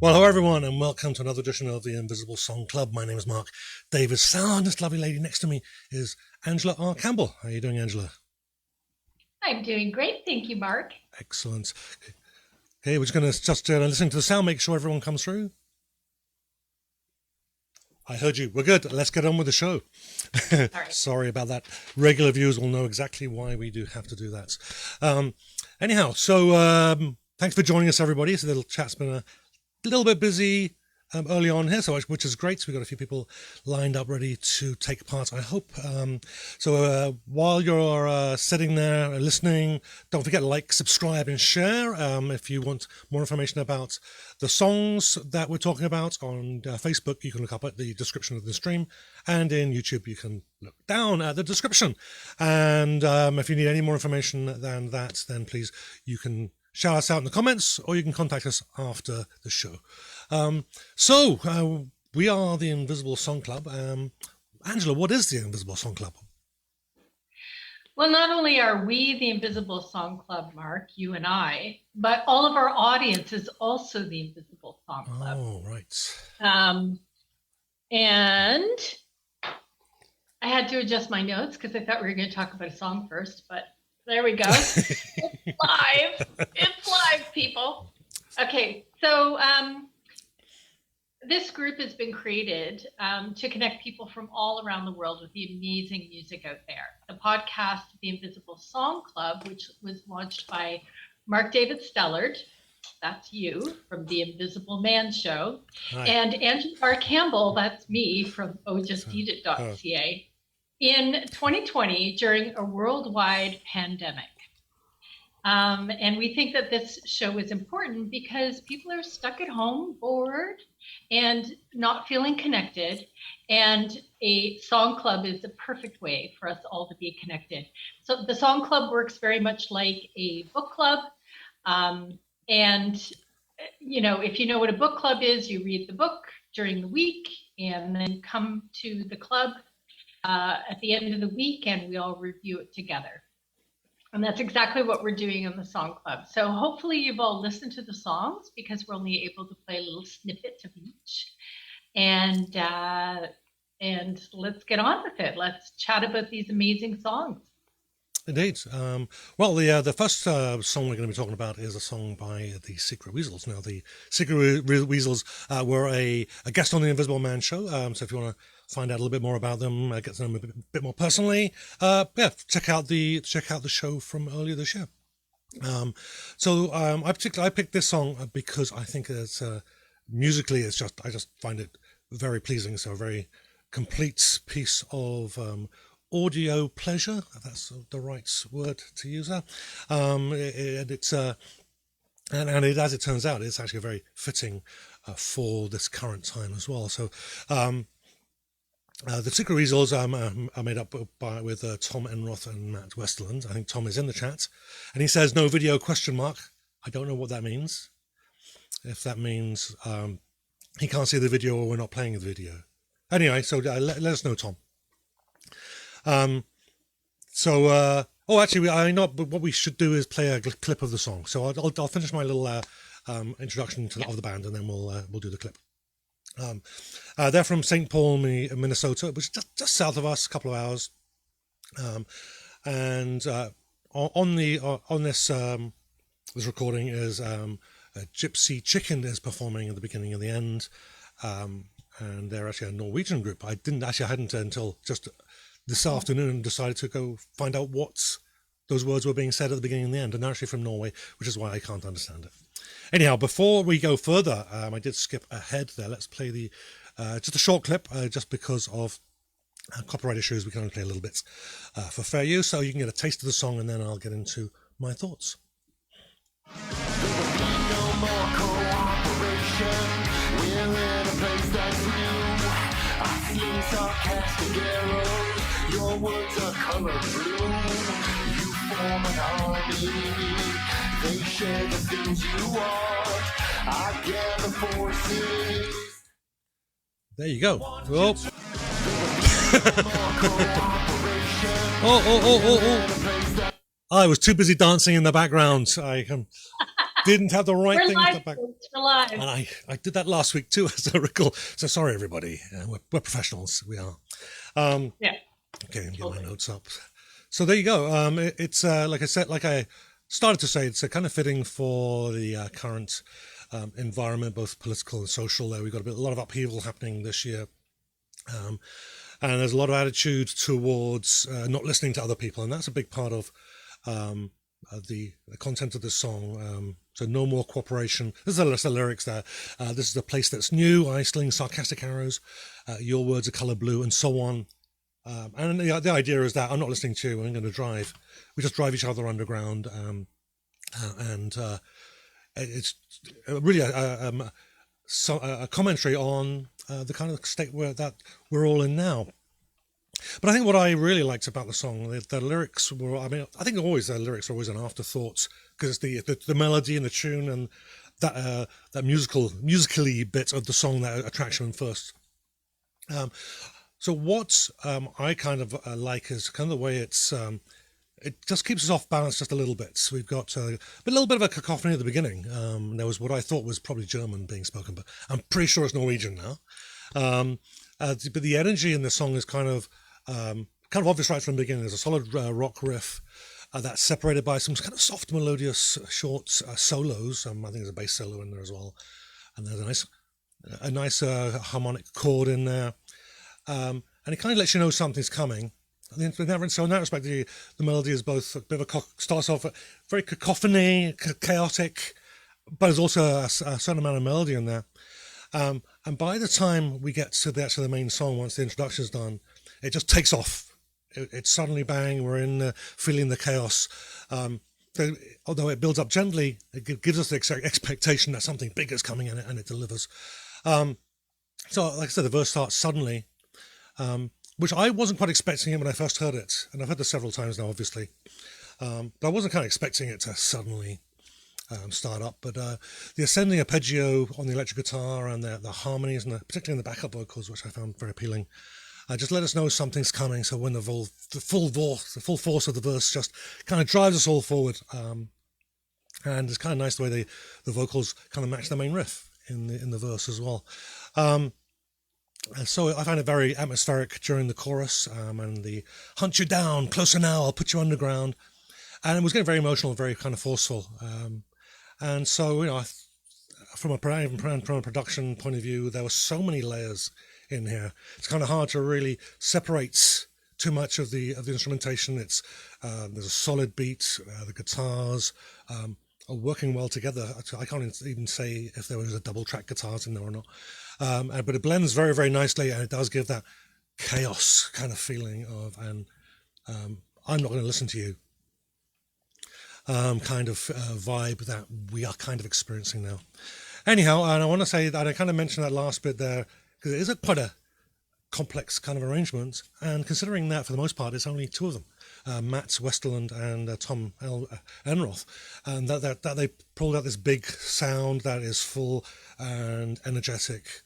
Well, hello everyone, and welcome to another edition of the Invisible Song Club. My name is Mark Davis. And this lovely lady next to me is Angela R. Campbell. How are you doing, Angela? I'm doing great, thank you, Mark. Excellent. Okay, we're just going to listen to the sound, make sure everyone comes through. I heard you. We're good. Let's get on with the show. Right. Sorry about that. Regular viewers will know exactly why we do have to do that. Anyhow, thanks for joining us, everybody. So the little chat's been a little bit busy early on here, which is great. So we've got a few people lined up ready to take part, I hope. While you're sitting there listening, don't forget to like, subscribe, and share. If you want more information about the songs that we're talking about on Facebook, you can look up at the description of the stream, and in YouTube, you can look down at the description. And if you need any more information than that, then please, you can shout us out in the comments, or you can contact us after the show. We are the Invisible Song Club. Angela, what is the Invisible Song Club? Well, not only are we the Invisible Song Club, Mark, you and I, but all of our audience is also the Invisible Song Club. Oh, right. And I had to adjust my notes because I thought we were going to talk about a song first, but there we go. It's live. It's live, people. Okay, so this group has been created to connect people from all around the world with the amazing music out there. The podcast, The Invisible Song Club, which was launched by Mark David Stellard, that's you, from The Invisible Man Show, Hi. and Angela R. Campbell, that's me, from ojusteatit.ca, in 2020 during a worldwide pandemic. And we think that this show is important because people are stuck at home, bored, and not feeling connected. And a song club is the perfect way for us all to be connected. So the song club works very much like a book club. And, you know, if you know what a book club is, you read the book during the week and then come to the club at the end of the week, and we all review it together. And that's exactly what we're doing in the Song Club. So hopefully you've all listened to the songs, because we're only able to play a little snippet of each. And let's get on with it. Let's chat about these amazing songs. Indeed. The first song we're going to be talking about is a song by the Secret Weasels. Now, the Secret Weasels were a guest on the Invisible Man Show. So if you want to find out a little bit more about them, get to know them a bit more personally, check out the show from earlier this year. I picked this song because I think it's musically, I just find it very pleasing. So a very complete piece of audio pleasure, if that's the right word to use there. As it turns out, it's actually very fitting for this current time as well. So the Secret Weasels are made up with Tom Enroth and Matt Westerland. I think Tom is in the chat, and he says no video ? I don't know what that means. If that means he can't see the video or we're not playing the video. Anyway, so let us know, Tom. I know, but what we should do is play a clip of the song. So I'll finish my little introduction of the band, and then we'll do the clip. They're from St. Paul, Minnesota, which is just south of us, a couple of hours. On this recording is Gypsy Chicken is performing at the beginning and the end, and they're actually a Norwegian group. I hadn't until just this afternoon decided to go find out what those words were being said at the beginning and the end, and they're actually from Norway, which is why I can't understand it. Anyhow, before we go further, I did skip ahead there. Let's play just a short clip, just because of copyright issues. We can only play a little bit for fair use, so you can get a taste of the song, and then I'll get into my thoughts. No more cooperation. We're in a place that's new. I see sarcastic arrows. Your words are color blue. You form an army. They share the things you want. I gather forces. There you go. Oh. I was too busy dancing in the background. didn't have the right We're thing live, to back. folks. We're live. And I did that llast week too, as I recall. So sorry, everybody. We're professionals. We are. Yeah. Okay, get Totally. my notes up. So there you go. It's like I said, like I started to say, it's kind of fitting for the current environment, both political and social. We've got a lot of upheaval happening this year. And there's a lot of attitude towards not listening to other people, and that's a big part of the content of this song. So no more cooperation. This is the lyrics there. This is a place that's new. I sling sarcastic arrows. Your words are color blue, and so on. And the idea is that I'm not listening to you. I'm going to drive. We just drive each other underground, and it's really a commentary on the kind of state that we're all in now. But I think what I really liked about the song, the lyrics were, I mean, I think always the lyrics are always an afterthought, because it's the melody and the tune and that musically bit of the song that attracts you first. So what I kind of like is kind of the way it just keeps us off balance just a little bit. So we've got a little bit of a cacophony at the beginning. There was what I thought was probably German being spoken, but I'm pretty sure it's Norwegian now. But the energy in the song is kind of obvious right from the beginning. There's a solid rock riff that's separated by some kind of soft, melodious, short solos. I think there's a bass solo in there as well, and there's a nice harmonic chord in there, and it kind of lets you know something's coming. So in that respect, the melody is both a bit of starts off very cacophony, chaotic, but there's also a certain amount of melody in there. And by the time we get to the main song, once the introduction is done, it just takes off. It's suddenly bang, we're in feeling the chaos. So although it builds up gently, it gives us the expectation that something big is coming in it, and it delivers. So like I said, the verse starts suddenly, which I wasn't quite expecting it when I first heard it. And I've heard this several times now, obviously. But I wasn't kind of expecting it to suddenly start up, but the ascending arpeggio on the electric guitar and the harmonies, and particularly in the backup vocals, which I found very appealing, just let us know something's coming. So when the full force of the verse just kind of drives us all forward, and it's kind of nice the way the vocals kind of match the main riff in the verse as well. And so I find it very atmospheric during the chorus, and the hunt you down, closer now, I'll put you underground. And it was getting very emotional, very kind of forceful. And so, from a production point of view, there were so many layers in here. It's kind of hard to really separate too much of the instrumentation. It's there's a solid beat. The guitars are working well together. I can't even say if there was a double track guitars in there or not. But it blends very, very nicely, and it does give that chaos kind of feeling of, and I'm not going to listen to you. Kind of vibe that we are kind of experiencing now. Anyhow, and I want to say that I kind of mentioned that last bit there because it is quite a complex kind of arrangement, and considering that for the most part it's only two of them, Matt Westerland and Tom Enroth, and that they pulled out this big sound that is full and energetic.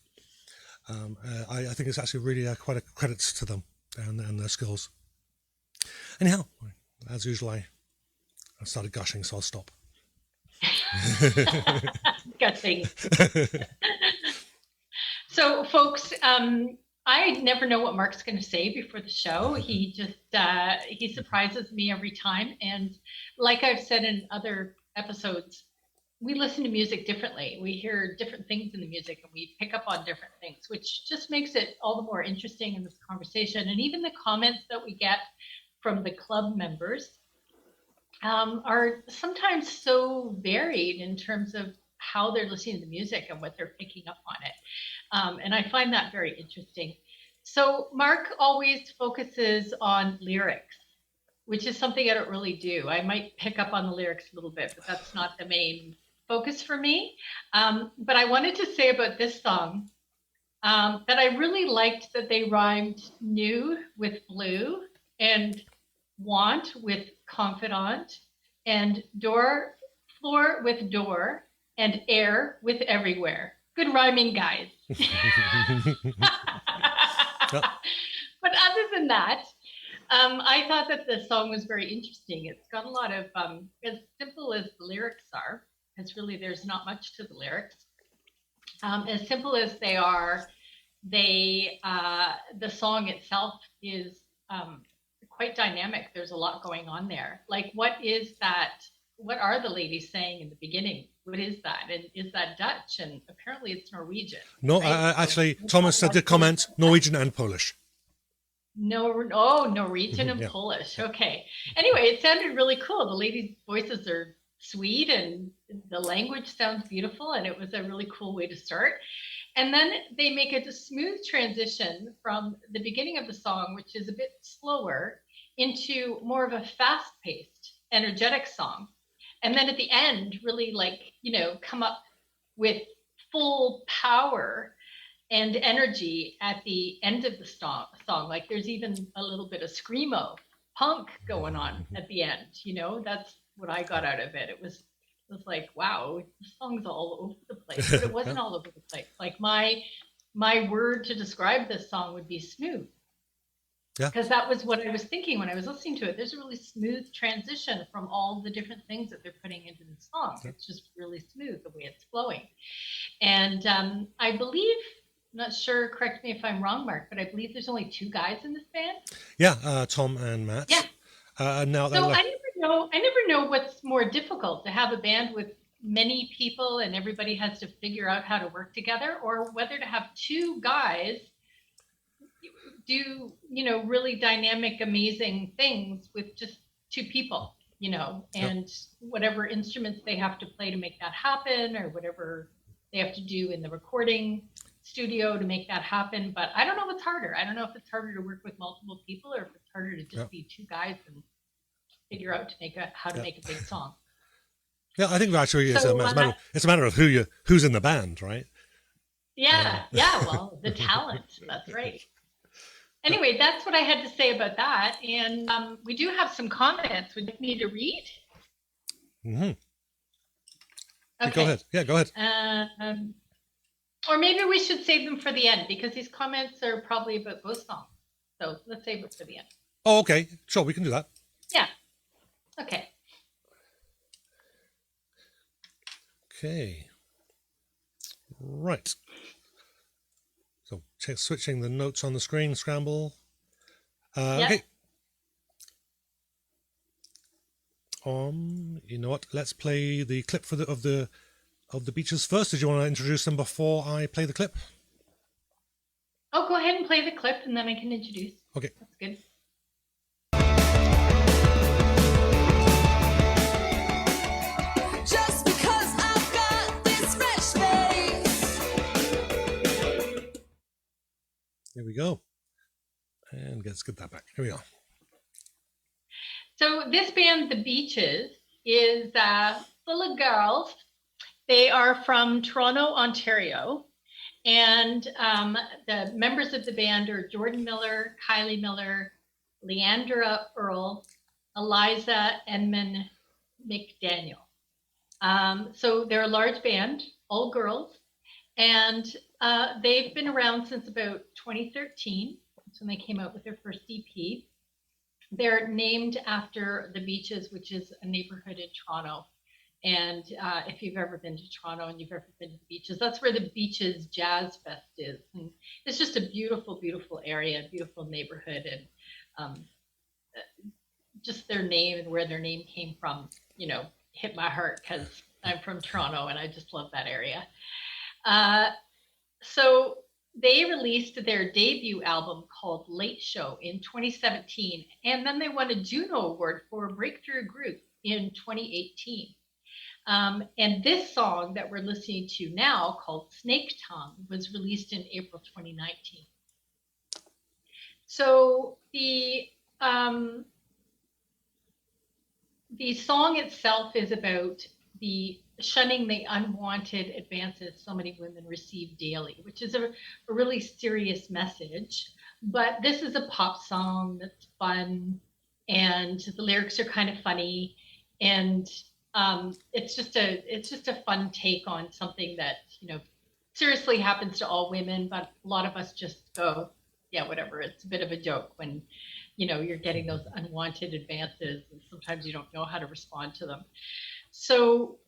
I think it's actually really quite a credit to them and their skills. Anyhow, as usual, I started gushing, so I'll stop. Gushing. So, folks, I never know what Mark's going to say before the show. He just he surprises me every time. And like I've said in other episodes, we listen to music differently. We hear different things in the music, and we pick up on different things, which just makes it all the more interesting in this conversation. And even the comments that we get from the club members are sometimes so varied in terms of how they're listening to the music and what they're picking up on it. And I find that very interesting. So Mark always focuses on lyrics, which is something I don't really do. I might pick up on the lyrics a little bit, but that's not the main focus for me. But I wanted to say about this song that I really liked that they rhymed new with blue and want with confidant and floor with door and air with everywhere. Good rhyming, guys. But other than that, I thought that the song was very interesting. It's got a lot of, as simple as the lyrics are, because really there's not much to the lyrics. As simple as they are, the song itself is quite dynamic. There's a lot going on there. Like, what is that? What are the ladies saying in the beginning? What is that? And is that Dutch? And apparently it's Norwegian. No, right? actually, Thomas did comment Norwegian and Polish. Norwegian and Yeah. Polish. Okay. Anyway, it sounded really cool. The ladies' voices are sweet and the language sounds beautiful, and it was a really cool way to start. And then they make a smooth transition from the beginning of the song, which is a bit slower, into more of a fast-paced, energetic song. And then at the end, really come up with full power and energy at the end of the song. Like there's even a little bit of screamo punk going on at the end. That's what I got out of it. It was like, wow, the song's all over the place, but it wasn't all over the place. Like my word to describe this song would be smooth. Yeah. Because that was what I was thinking when I was listening to it. There's a really smooth transition from all the different things that they're putting into the song. Yeah. It's just really smooth the way it's flowing. And I believe, I'm not sure, correct me if I'm wrong, Mark, but I believe there's only 2 guys in this band. Yeah, Tom and Matt. Yeah. Now so I never know what's more difficult, to have a band with many people and everybody has to figure out how to work together, or whether to have 2 guys do, really dynamic, amazing things with just 2 people, and whatever instruments they have to play to make that happen, or whatever they have to do in the recording studio to make that happen. But I don't know what's harder. I don't know if it's harder to work with multiple people, or if it's harder to just be 2 guys and figure out how to make a big song. Yeah, I think actually it's a matter of who's in the band, right? Yeah, well, the talent, that's right. Anyway, that's what I had to say about that. And we do have some comments. Would you like me to read? Mm-hmm. Okay. Go ahead. Yeah, go ahead. Or maybe we should save them for the end, because these comments are probably about both songs. So let's save it for the end. Oh, okay. Sure, we can do that. Yeah. Okay. Okay. Right. So switching the notes on the screen, scramble. Okay. You know what? Let's play the clip of the Beaches first. Did you want to introduce them before I play the clip? Oh, go ahead and play the clip, and then I can introduce. Okay. That's good. Just because I've got this fresh face. Here we go. And let's get that back. Here we are. So this band, The Beaches, is full of girls. They are from Toronto, Ontario. And the members of the band are Jordan Miller, Kylie Miller, Leandra Earl, Eliza Edmund McDaniel. So they're a large band, all girls. And they've been around since about 2013. That's when they came out with their first EP. They're named after the Beaches, which is a neighborhood in Toronto. And if you've ever been to Toronto and you've ever been to the Beaches, that's where the Beaches Jazz Fest is. And it's just a beautiful, beautiful area, beautiful neighborhood. And just their name and where their name came from, hit my heart, because I'm from Toronto and I just love that area. So they released their debut album called Late Show in 2017. And then they won a Juno Award for Breakthrough Group in 2018. And this song that we're listening to now, called Snake Tongue, was released in April 2019. So the song itself is about the shunning the unwanted advances so many women receive daily, which is a really serious message. But this is a pop song that's fun, and the lyrics are kind of funny, and it's just a fun take on something that seriously happens to all women, but a lot of us just go, yeah, whatever. It's a bit of a joke when you're getting those unwanted advances, and sometimes you don't know how to respond to them. So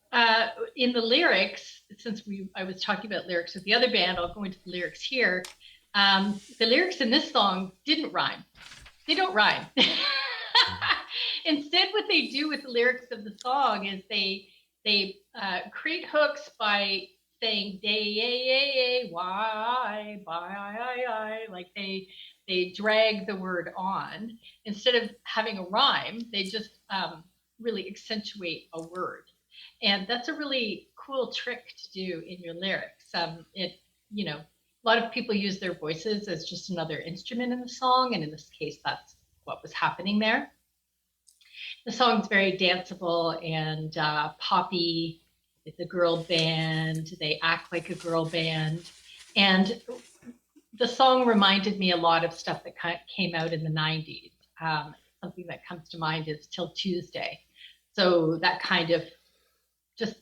in the lyrics, since I was talking about lyrics with the other band, I'll go into the lyrics here. The lyrics in this song didn't rhyme. They don't rhyme. Instead, what they do with the lyrics of the song is they create hooks by saying day, why, bye, like they drag the word on instead of having a rhyme. They just really accentuate a word, and that's a really cool trick to do in your lyrics. A lot of people use their voices as just another instrument in the song, and in this case, that's what was happening there. The song's very danceable and poppy. It's a girl band. They act like a girl band. And the song reminded me a lot of stuff that came out in the 90s. Something that comes to mind is Till Tuesday. So that kind of just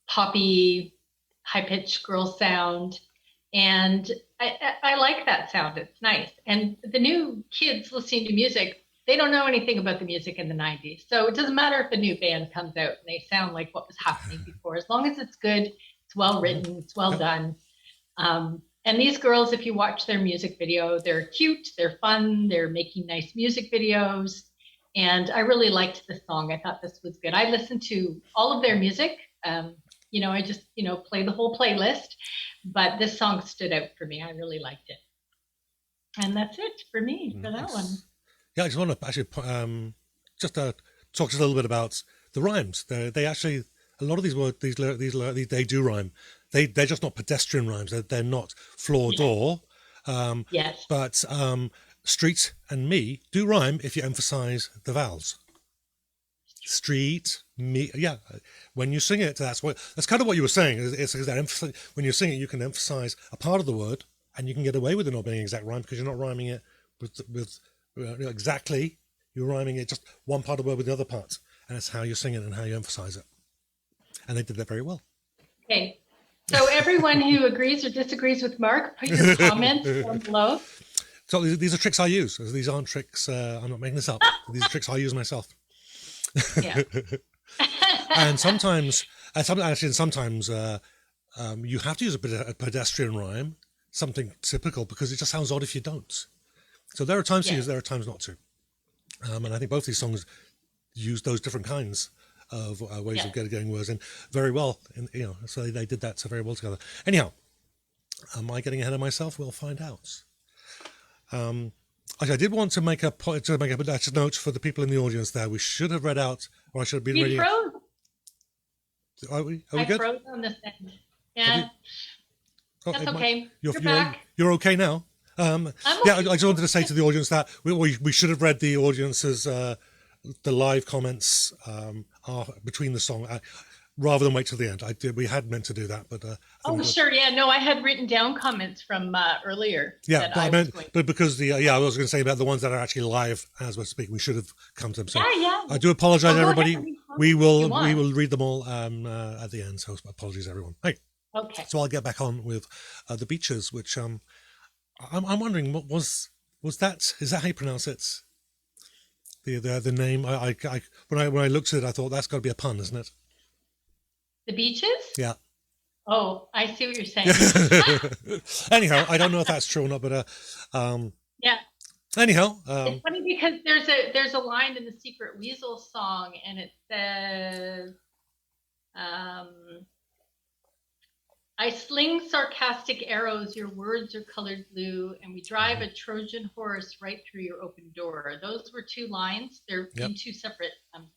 poppy, high-pitched girl sound. And I like that sound. It's nice. And the new kids listening to music, they don't know anything about the music in the 90s. So it doesn't matter if a new band comes out and they sound like what was happening before. As long as it's good, it's well written, it's well done. And these girls, if you watch their music video, they're cute, they're fun, they're making nice music videos. And I really liked this song. I thought this was good. I listened to all of their music. I just, play the whole playlist. But this song stood out for me. I really liked it. And that's it for me for that one. Yeah, I just want to actually talk just a little bit about the rhymes. They actually, a lot of these words, these they do rhyme. They're just not pedestrian rhymes. They're not floor door. Yes. But street and me do rhyme if you emphasize the vowels. Street, me, yeah. When you sing it, that's kind of what you were saying. It's that when you sing it, you can emphasize a part of the word, and you can get away with it not being an exact rhyme because you're not rhyming it with exactly. You're rhyming it just one part of the word with the other part, and it's how you sing it and how you emphasize it. And they did that very well. Okay, so everyone who agrees or disagrees with Mark, put your comments down below. So these are tricks I use. These aren't tricks. I'm not making this up. These are tricks I use myself. Yeah. And sometimes you have to use a pedestrian rhyme, something typical, because it just sounds odd if you don't. So there are times to use, there are times not to. And I think both these songs use those different kinds of ways of getting words in very well. And so they did that so very well together. Anyhow, am I getting ahead of myself? We'll find out. I did want to make a point to make a note for the people in the audience there. We should have read out, or I should have been ready. Froze. Are we I good? froze on this end. Yeah. That's okay. You're okay now. I'm yeah, okay. I just wanted to say to the audience that we should have read the audience's the live comments between the song rather than wait till the end. We had meant to do that, but sure, yeah, no, I had written down comments from earlier. Yeah, but because I was going to say about the ones that are actually live as we're speaking, we should have come to them. So yeah. I do apologize, everybody. We will read them all at the end. So apologies, everyone. Hey. Okay. So I'll get back on with the Beaches, which I'm wondering what was that? Is that how you pronounce it? The name. When I looked at it, I thought that's got to be a pun, isn't it? The Beaches? Yeah. Oh, I see what you're saying. Anyhow, I don't know if that's true or not, but yeah. Anyhow, it's funny because there's a line in the Secret Weasels song, and it says, I sling sarcastic arrows, your words are colored blue, and we drive a Trojan horse right through your open door. Those were two lines. They're in two separate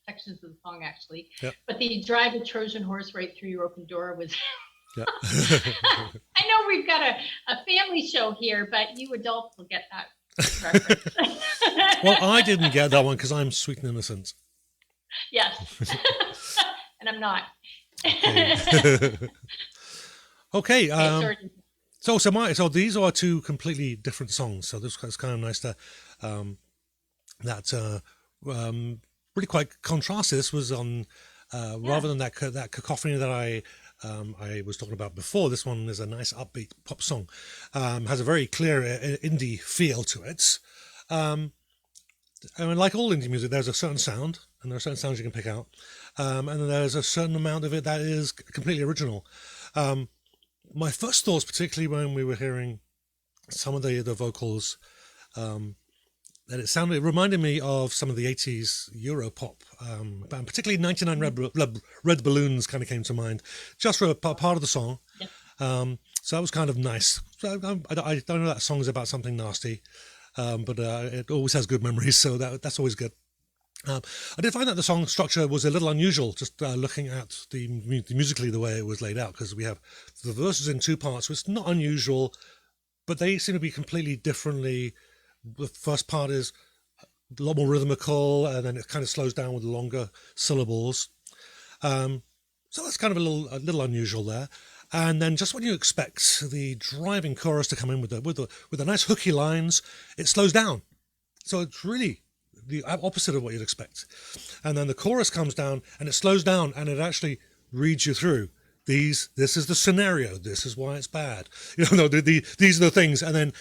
sections of the song, actually. Yep. But the drive a Trojan horse right through your open door was... Yep. I know we've got a family show here, but you adults will get that reference. Well, I didn't get that one because I'm sweet and innocent. Yes. And I'm not. Okay. So these are two completely different songs. So this is kind of nice to really quite contrasted. This was on rather than that cacophony that I was talking about before. This one is a nice upbeat pop song. Has a very clear indie feel to it. I mean, like all indie music, there's a certain sound, and there are certain sounds you can pick out, and then there's a certain amount of it that is completely original. My first thoughts, particularly when we were hearing some of the vocals, that it reminded me of some of the 80s Euro pop, and particularly 99 Red Balloons kind of came to mind, just for a part of the song. So that was kind of nice. So I don't know that song is about something nasty, but it always has good memories, so that's always good. I did find that the song structure was a little unusual, just looking at the musically the way it was laid out, because we have the verses in two parts, which is not unusual, but they seem to be completely differently. The first part is a lot more rhythmical, and then it kind of slows down with longer syllables. So that's kind of a little unusual there. And then just when you expect the driving chorus to come in with the nice hooky lines, it slows down. So it's really the opposite of what you'd expect. And then the chorus comes down and it slows down, and it actually reads you through. This is the scenario. This is why it's bad. These are the things. And then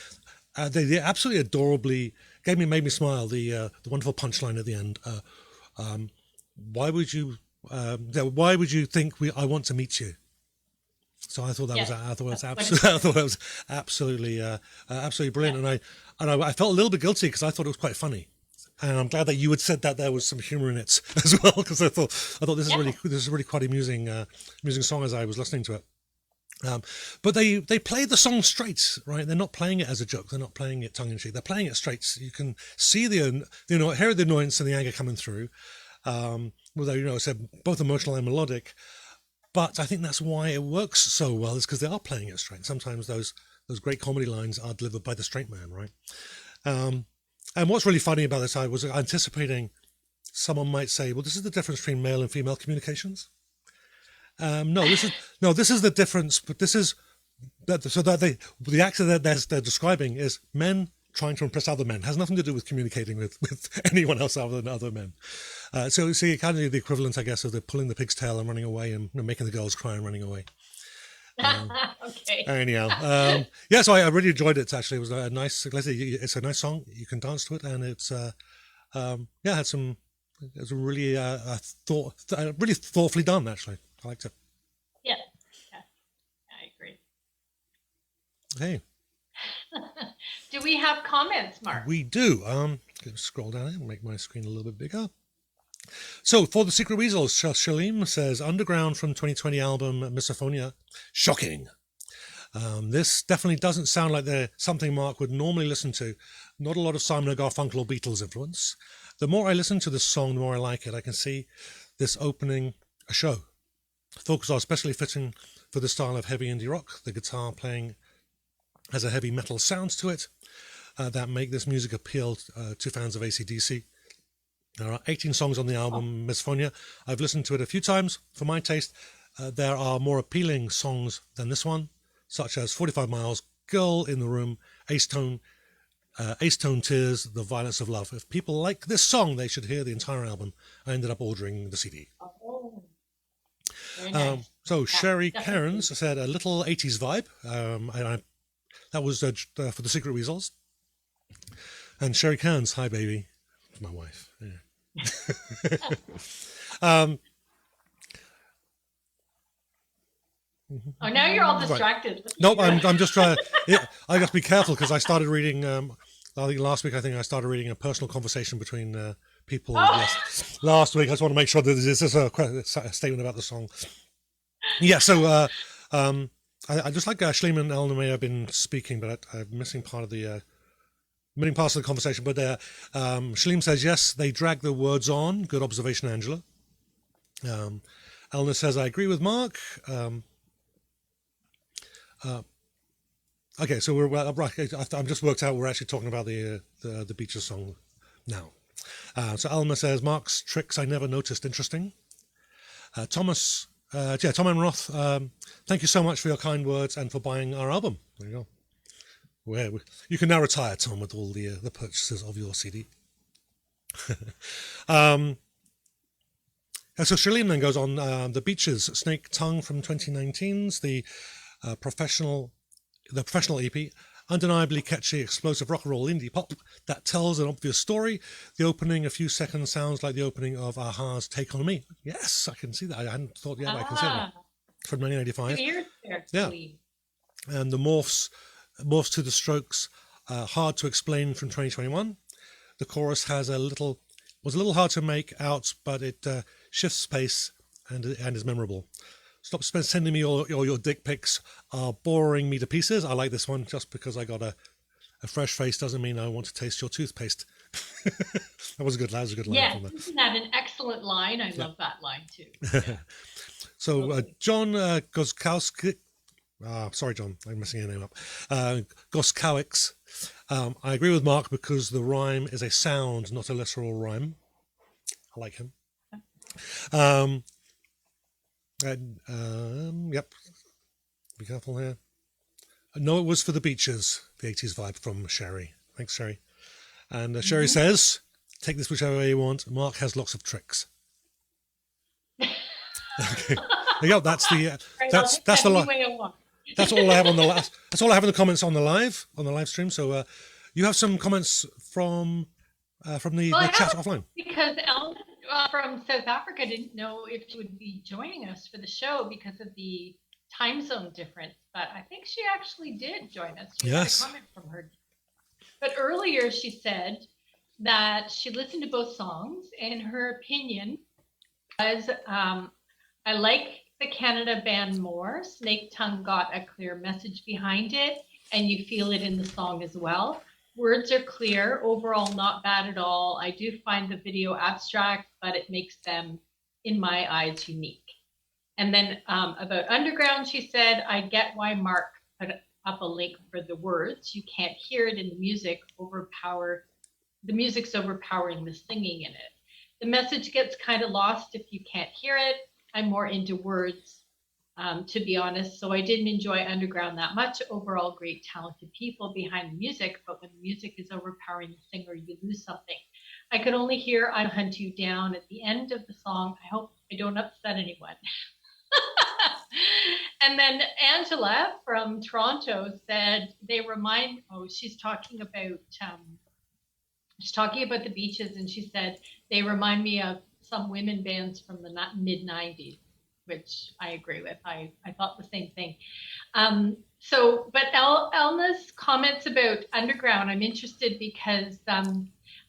they absolutely adorably made me smile. The wonderful punchline at the end. Why would you think I want to meet you? So I thought that was absolutely brilliant, and I felt a little bit guilty because I thought it was quite funny, and I'm glad that you had said that there was some humor in it as well, because I thought this is really quite amusing song as I was listening to it. But they play the song straight, right? They're not playing it as a joke. They're not playing it tongue in cheek. They're playing it straight. So you can see hear the annoyance and the anger coming through. Although it's both emotional and melodic. But I think that's why it works so well, is because they are playing it straight. Sometimes those great comedy lines are delivered by the straight man, right? And what's really funny about this, I was anticipating someone might say, well, this is the difference between male and female communications. This is the difference, but this is the actor that they're describing is men trying to impress other men. It has nothing to do with communicating with anyone else other than other men. So you see, kind of the equivalent, I guess, of the pulling the pig's tail and running away, and making the girls cry and running away. Okay. Anyhow, so I really enjoyed it. Actually, it was a nice. It's a nice song. You can dance to it, and it's had some. It was really really thoughtfully done. Actually, I liked it. Yeah, I agree. Hey. Do we have comments, Mark? We do. Scroll down here and make my screen a little bit bigger. So for the Secret Weasels, Shalim says, Underground from 2020 album Misophonia. Shocking. This definitely doesn't sound like something Mark would normally listen to. Not a lot of Simon & Garfunkel or Beatles influence. The more I listen to this song, the more I like it. I can see this opening a show. Vocals are especially fitting for the style of heavy indie rock. The guitar playing has a heavy metal sound to it that make this music appeal to fans of AC/DC. There are 18 songs on the album Misophonia. I've listened to it a few times. For my taste, there are more appealing songs than this one, such as 45 Miles, Girl in the Room, Ace Tone Tears, The Violence of Love. If people like this song, they should hear the entire album. I ended up ordering the CD. Oh, very nice. So Sherry Cairns said a little 80s vibe. That was for the Secret Weasels. And Sherry Cairns, hi baby. It's my wife. Yeah. Oh, now you're all distracted. Right. Nope, I'm just trying. I got to be careful because I started reading. I think last week I started reading a personal conversation between people. Last week I just want to make sure that this is a statement about the song. Yeah. So I just like Shleem and Eleanor may have been speaking, but I'm missing part of the. Many parts of the conversation, but Shleem says, yes, they drag the words on. Good observation, Angela. Eleanor says, I agree with Mark. Okay, so I'm just worked out we're actually talking about the Beaches song now. So Eleanor says, Mark's tricks I never noticed interesting. Tom and Roth, thank you so much for your kind words and for buying our album. There you go. You can now retire, Tom, with all the purchases of your CD. So Shirley then goes on, The Beaches, Snake Tongue from 2019's, the professional EP. undeniably catchy, explosive rock and roll indie pop that tells an obvious story. The opening, a few seconds, sounds like the opening of Aha's Take On Me. Yes, I can see that. I hadn't thought yet, but I can see that. From 1985. 2 years there, Yeah. Lee. And the morphs to the Strokes, hard to explain from 2021. The chorus was a little hard to make out, but it shifts pace and is memorable. Stop sending me all your dick pics are boring me to pieces. I like this one. Just because I got a fresh face doesn't mean I want to taste your toothpaste. That was a good line. Yeah, From that. isn't that an excellent line? I love that line too. Yeah. So John Goskowski, sorry John, I'm messing your name up. Goskowicz. I agree with Mark because the rhyme is a sound, not a literal rhyme. I like him. Yep. Be careful here. No, it was for the beaches. The 80s vibe from Sherry. Thanks, Sherry. And Sherry says, "Take this whichever way you want. Mark has lots of tricks." Okay. There you go. That's the that's the that's all I have on the last. That's all I have in the comments on the live stream. So you have some comments from the chat offline. Because Ellen from South Africa didn't know if she would be joining us for the show because of the time zone difference, but I think she actually did join us. We Yes. had a comment from her. But earlier she said that she listened to both songs and her opinion was, I like the Canada band more. Snake Tongue got a clear message behind it, and you feel it in the song as well. Words are clear. Overall, not bad at all. I do find the video abstract, but it makes them, in my eyes, unique. And then about Underground, she said, I get why Mark put up a link for the words. You can't hear it in the music. The music's overpowering the singing in it. The message gets kind of lost if you can't hear it. I'm more into words, to be honest. So I didn't enjoy Underground that much. Overall, great, talented people behind the music. But when the music is overpowering the singer, you lose something. I could only hear I'll Hunt You Down at the end of the song. I hope I don't upset anyone. And then Angela from Toronto said she's talking about the beaches, and she said they remind me of some women bands from the mid 90s, which I agree with. I thought the same thing. But Elna's comments about Underground, I'm interested because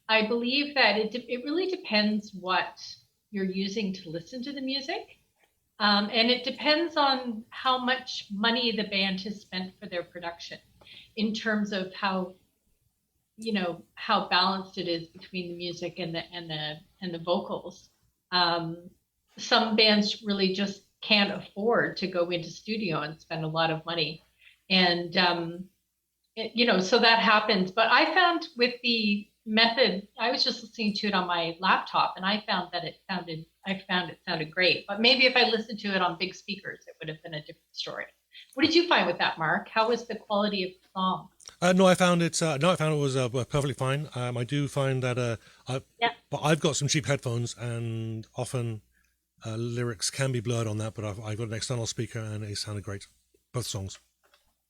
I believe that it really depends what you're using to listen to the music. And it depends on how much money the band has spent for their production in terms of how balanced it is between the music and the vocals. Some bands really just can't afford to go into studio and spend a lot of money. And, so that happens. But I found with the method, I was just listening to it on my laptop, and I found it sounded great. But maybe if I listened to it on big speakers, it would have been a different story. What did you find with that, Mark? How was the quality of the song? No, I found it. Was perfectly fine. I do find that but I've got some cheap headphones, and often lyrics can be blurred on that. But I've got an external speaker, and it sounded great. Both songs.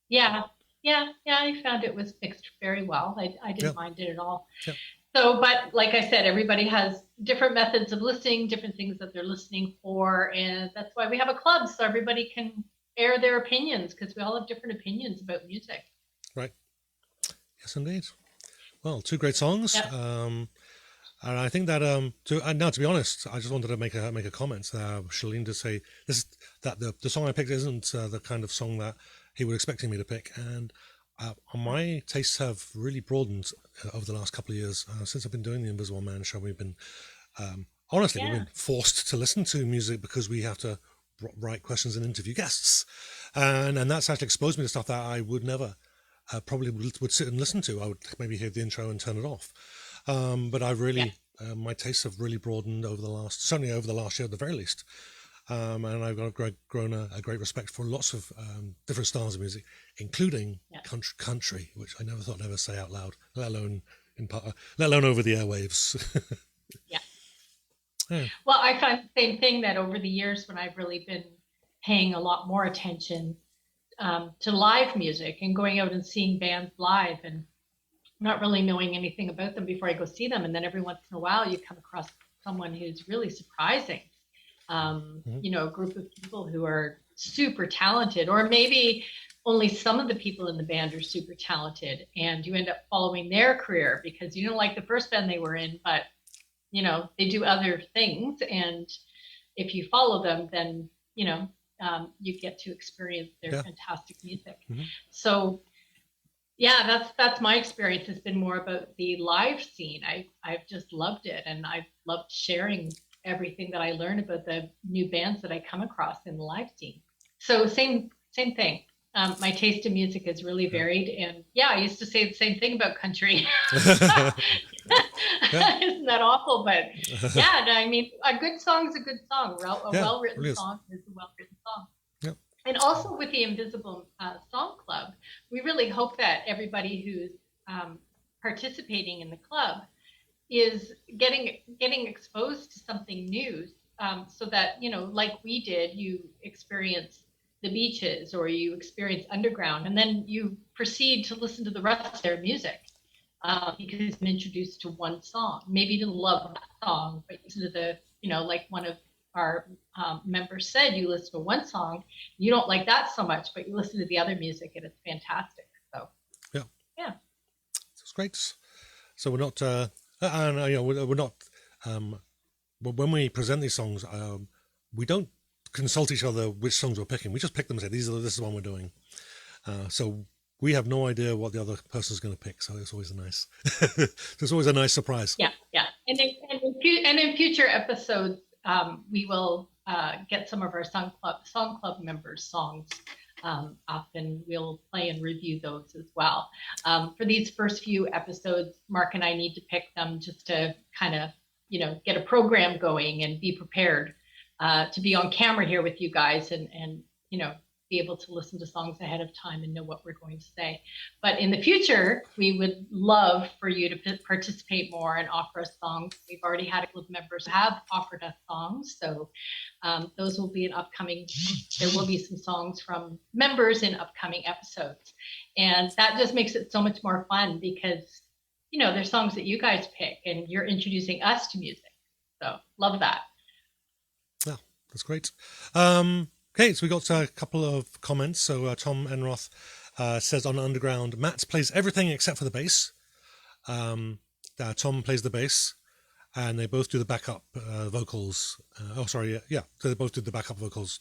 Yeah. I found it was mixed very well. I didn't mind it at all. Yeah. So, but like I said, everybody has different methods of listening, different things that they're listening for, and that's why we have a club, so everybody can air their opinions, because we all have different opinions about music. Right. Yes, indeed. Well, two great songs. Yep. And I think that now, to be honest, I just wanted to make a comment. Shalene to say the song I picked isn't the kind of song that he was expecting me to pick, and my tastes have really broadened over the last couple of years since I've been doing the Invisible Man show. We've been we've been forced to listen to music because we have to write questions and interview guests, and that's actually exposed me to stuff that I would never probably would sit and listen to. I would maybe hear the intro and turn it off, but I really my tastes have really broadened certainly over the last year at the very least. And I've grown a great respect for lots of different styles of music, including country, which I never thought I'd ever say out loud, let alone over the airwaves. Yeah. Well, I find the same thing, that over the years when I've really been paying a lot more attention to live music and going out and seeing bands live and not really knowing anything about them before I go see them. And then every once in a while, you come across someone who's really surprising. A group of people who are super talented, or maybe only some of the people in the band are super talented, and you end up following their career because you don't like the first band they were in, but they do other things. And if you follow them, then, you get to experience their fantastic music. Mm-hmm. So yeah, that's my experience. Has been more about the live scene. I've just loved it, and I've loved sharing everything that I learn about the new bands that I come across in the live scene. So same thing. My taste in music is really varied, and I used to say the same thing about country. Isn't that awful? But I mean, a good song is a good song. A well-written song is a well-written song. Yep. And also with the Invisible Song Club, we really hope that everybody who's participating in the club is getting exposed to something new, so that like we did, you experience the Beaches or you experience underground, and then you proceed to listen to the rest of their music, because you've been introduced to one song. Maybe you didn't love that song, but you listen to the like one of our members said, you listen to one song, you don't like that so much, but you listen to the other music and it's fantastic. So yeah, it's great. So we're not we're not when we present these songs, we don't consult each other which songs we're picking. We just pick them and say this is the one we're doing. So we have no idea what the other person's going to pick. So it's always it's always a nice surprise. Yeah. And in future episodes, we will get some of our song club members' songs up, and we'll play and review those as well. For these first few episodes, Mark and I need to pick them just to kind of get a program going and be prepared to be on camera here with you guys, and be able to listen to songs ahead of time and know what we're going to say. But in the future, we would love for you to participate more and offer us songs. We've already had a couple of members have offered us songs, so those will be there will be some songs from members in upcoming episodes. And that just makes it so much more fun because, there's songs that you guys pick and you're introducing us to music. So love that. Yeah, that's great. Okay, so we got a couple of comments. So Tom Enroth says on Underground, Matt plays everything except for the bass. Tom plays the bass, and they both do the backup vocals. They both do the backup vocals.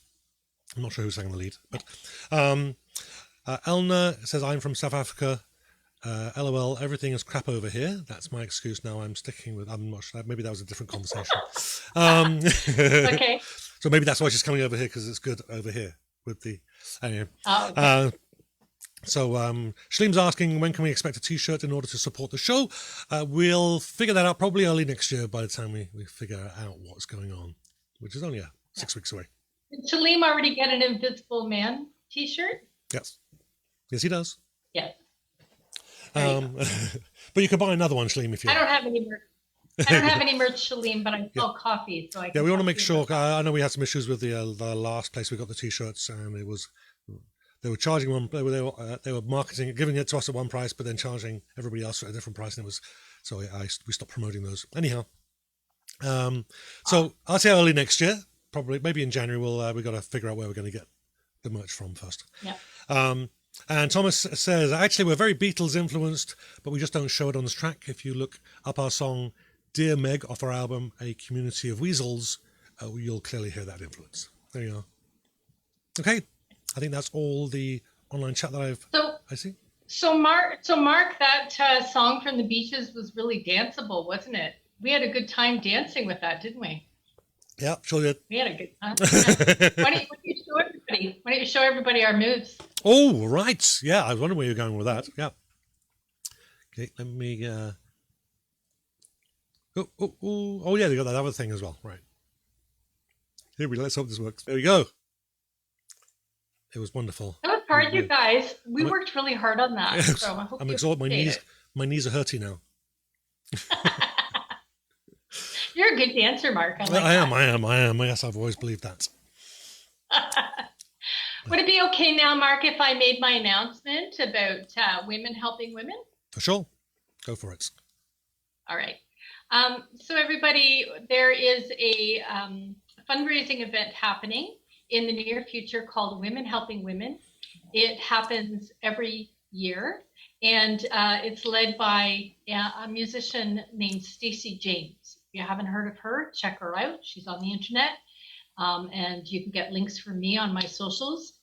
I'm not sure who sang the lead, but Elna says, I'm from South Africa. LOL, everything is crap over here. That's my excuse now. I'm not sure. Maybe that was a different conversation. Okay. So maybe that's why she's coming over here, because it's good over here with the. Anyway. Oh, okay. So Shaleem's asking, when can we expect a T-shirt in order to support the show? We'll figure that out probably early next year by the time we figure out what's going on, which is only 6 weeks away. Did Shaleem already get an Invisible Man T-shirt? Yes. Yes, he does. Yes. But you could buy another one, Shaleem, if you. I don't have any merch. I don't have any merch, Shaleem, but I sell coffee, so I. We want to make sure. I know we had some issues with the last place we got the T-shirts, and it was they were charging one. They were marketing, giving it to us at one price, but then charging everybody else at a different price, and it was so we stopped promoting those. Anyhow, so I'll say early next year, probably maybe in January. We got to figure out where we're going to get the merch from first. Yeah. And Thomas says, actually, we're very Beatles influenced, but we just don't show it on this track. If you look up our song Dear Meg off our album A Community of Weasels, you'll clearly hear that influence. There you are. Okay, I think that's all the online chat that I see. So Mark, that song from the Beaches was really danceable, wasn't it? We had a good time dancing with that, didn't we? Yeah, sure did. We had a good time. Why don't you show everybody our moves? Oh, right. Yeah, I was wondering where you're going with that. Yeah. Okay, let me... Oh, yeah, they got that other thing as well. Right. Here we go. Let's hope this works. There we go. It was wonderful. That was hard, you guys. We worked really hard on that. So I hope I'm exhausted. My knees are hurting now. You're a good dancer, Mark. I am. Yes, I've always believed that. Would it be okay now, Mark, if I made my announcement about women helping women? For sure. Go for it. All right. So everybody, there is a fundraising event happening in the near future called Women Helping Women. It happens every year, and it's led by a musician named Stacey James. If you haven't heard of her, check her out. She's on the internet, and you can get links from me on my socials.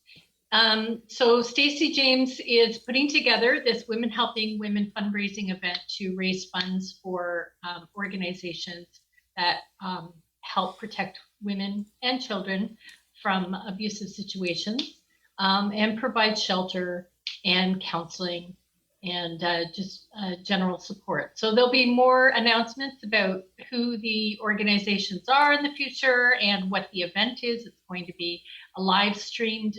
So Stacey James is putting together this Women Helping Women fundraising event to raise funds for organizations that help protect women and children from abusive situations, and provide shelter and counseling and just general support. So there'll be more announcements about who the organizations are in the future and what the event is. It's going to be a live streamed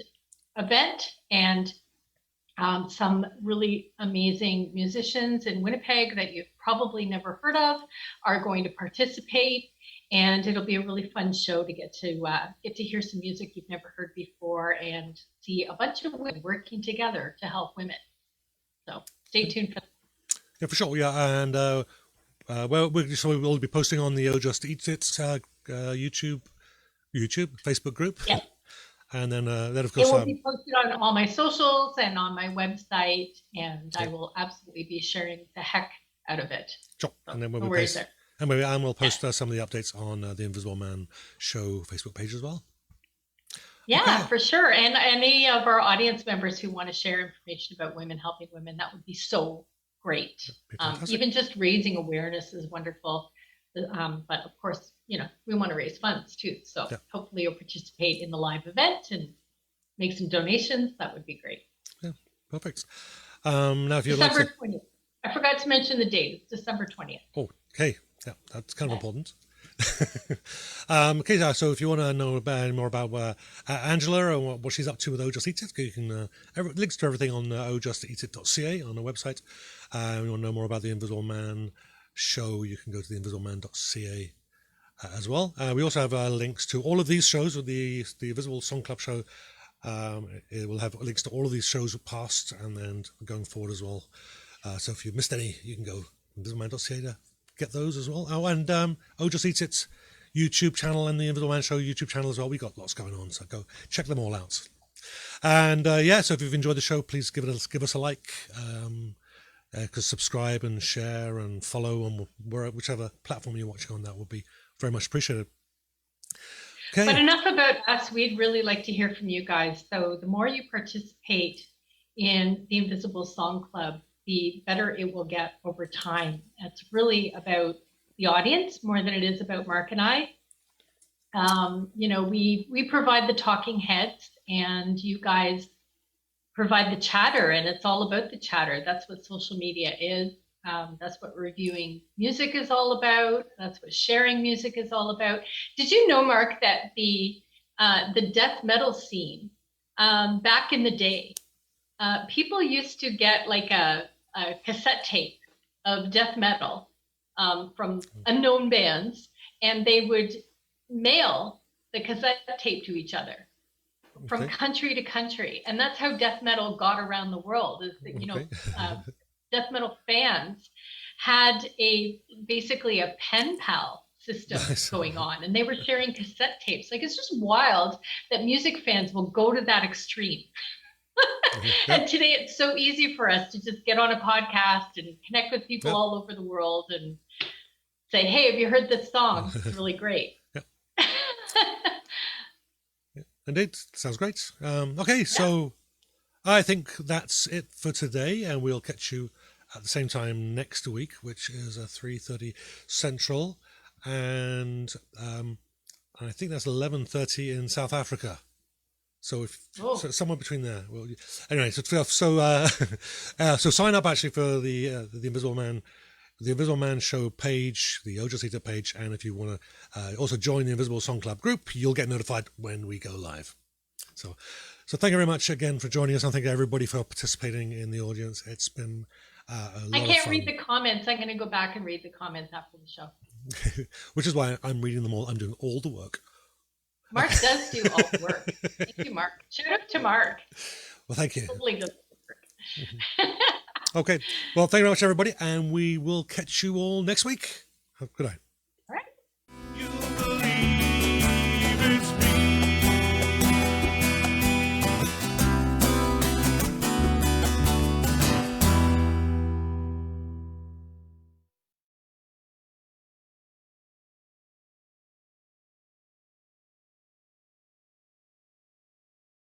event, and some really amazing musicians in Winnipeg that you've probably never heard of are going to participate, and it'll be a really fun show to get to hear some music you've never heard before and see a bunch of women working together to help women. So stay tuned for that. Yeah, for sure. Yeah, and we'll be posting on the Oh Just Eat It YouTube, Facebook group. Yeah. And then of course, it will be posted on all my socials and on my website, and I will absolutely be sharing the heck out of it. Sure. So And then no worries there. and we'll post some of the updates on the Invisible Man Show Facebook page as well. Yeah, Okay. for sure. And any of our audience members who want to share information about women helping women, that would be so great. Fantastic. Even just raising awareness is wonderful. But of course, we want to raise funds too. So hopefully you'll participate in the live event and make some donations. That would be great. Yeah, perfect. Now, if you'd December like to... 20th. I forgot to mention the date. It's December 20th. Oh, okay. Yeah, that's kind of important. Okay, so if you want to know more about Angela and what she's up to with Oh Just Eat It, you can links to everything on ohjusteatit.ca on the website. If you want to know more about the Invisible Man Show, you can go to theinvisibleman.ca as well. We also have links to all of these shows with the Visible Song Club show. It will have links to all of these shows past and then going forward as well. So if you've missed any, you can go to invisibleman.ca to get those as well. Oh, and Oh Just Eat It's YouTube channel and the Invisible Man Show YouTube channel as well. We got lots going on, so go check them all out. And so if you've enjoyed the show, please give us a like. Because subscribe and share and follow on whichever platform you're watching on, that would be very much appreciated. Okay. But enough about us. We'd really like to hear from you guys. So the more you participate in the Invisible Song Club, the better it will get over time. It's really about the audience more than it is about Mark and I. We provide the talking heads, and you guys provide the chatter, and it's all about the chatter. That's what social media is. That's what reviewing music is all about. That's what sharing music is all about. Did you know, Mark, that the death metal scene back in the day, people used to get like a cassette tape of death metal from unknown bands, and they would mail the cassette tape to each other from country to country, and that's how death metal got around the world. Is that death metal fans had basically a pen pal system going on, and they were sharing cassette tapes. Like, it's just wild that music fans will go to that extreme. And today it's so easy for us to just get on a podcast and connect with people all over the world and say, hey, have you heard this song? It's really great. Indeed, sounds great. Okay, so I think that's it for today, and we'll catch you at the same time next week, which is 3:30 Central, and I think that's 11:30 in South Africa. So so somewhere between there. Well, anyway, so sign up actually for the Invisible Man. The Invisible Man Show page, the Oh Just Eat It page, and if you want to also join the Invisible Song Club group, you'll get notified when we go live. So thank you very much again for joining us, and thank you everybody for participating in the audience. It's been a lot of fun. I can't read the comments. I'm going to go back and read the comments after the show. Which is why I'm reading them all. I'm doing all the work. Mark does do all the work. Thank you, Mark. Shout out to Mark. Well, thank you. Totally does the work. Okay. Well, thank you very much, everybody, and we will catch you all next week. Have a good night.